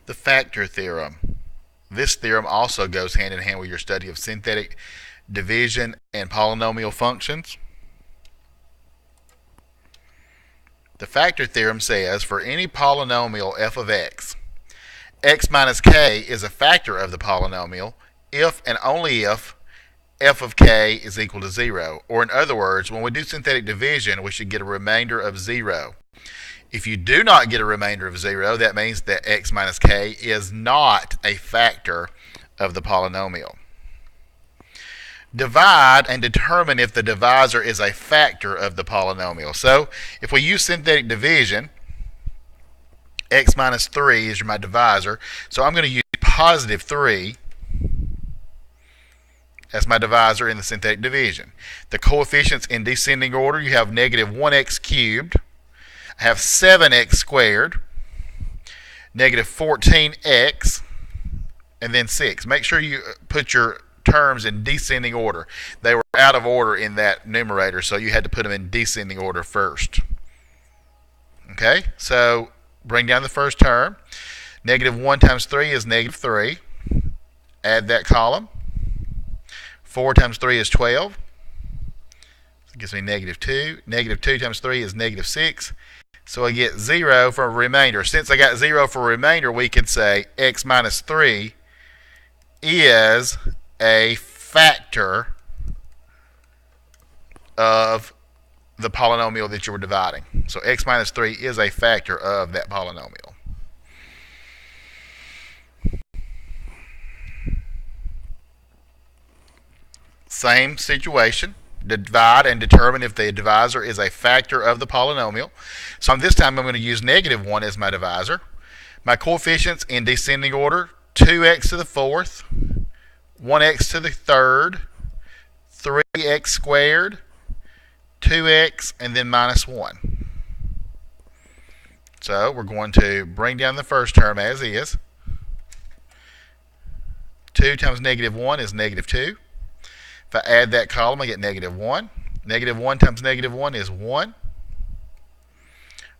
The factor theorem. This theorem also goes hand in hand with your study of synthetic division and polynomial functions. The factor theorem says for any polynomial f of x, x minus k is a factor of the polynomial if and only if f of k is equal to 0. Or in other words, when we do synthetic division, we should get a remainder of 0. If you do not get a remainder of 0, that means that x minus k is not a factor of the polynomial. Divide and determine if the divisor is a factor of the polynomial. So if we use synthetic division, x minus 3 is my divisor. So I'm going to use positive 3 as my divisor in the synthetic division. The coefficients in descending order, you have negative 1x cubed. I have 7x squared, negative 14x, and then 6. Make sure you put your terms in descending order. They were out of order in that numerator, so you had to put them in descending order first. Okay, so bring down the first term. Negative 1 times 3 is negative 3. Add that column. 4 times 3 is 12. It gives me negative 2. Negative 2 times 3 is negative 6. So I get 0 for a remainder. Since I got 0 for a remainder, we can say x minus 3 is a factor of the polynomial that you were dividing. So x minus 3 is a factor of that polynomial. Same situation. Divide and determine if the divisor is a factor of the polynomial. So this time I'm going to use negative 1 as my divisor. My coefficients in descending order, 2x to the fourth, 1x to the third, 3x squared, 2x, and then minus 1. So we're going to bring down the first term as is. 2 times negative 1 is negative 2. If I add that column, I get negative 1. Negative 1 times negative 1 is 1.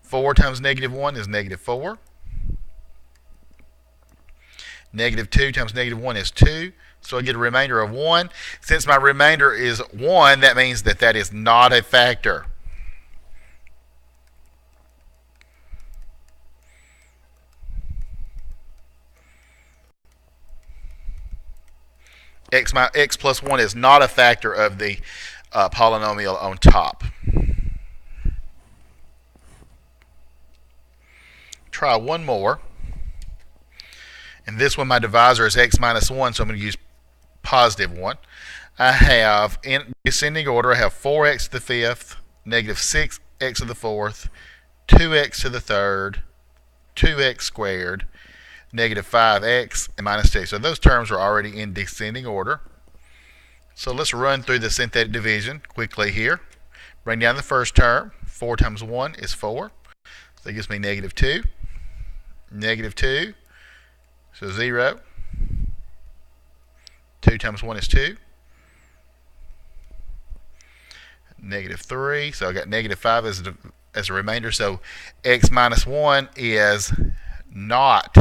4 times negative 1 is negative 4. Negative 2 times negative 1 is 2. So I get a remainder of 1. Since my remainder is 1, that means that that is not a factor. X plus 1 is not a factor of the polynomial on top. Try one more. And this one, my divisor is x minus 1, so I'm going to use positive 1. I have, in descending order, I have 4x to the fifth, negative 6x to the fourth, 2x to the third, 2x squared, negative 5x, and minus 2. So those terms are already in descending order. So let's run through the synthetic division quickly here. Bring down the first term. 4 times 1 is 4. So that gives me negative 2. Negative 2. So 0. 2 times 1 is 2. Negative 3. So I got negative 5 as a remainder. So x minus 1 is not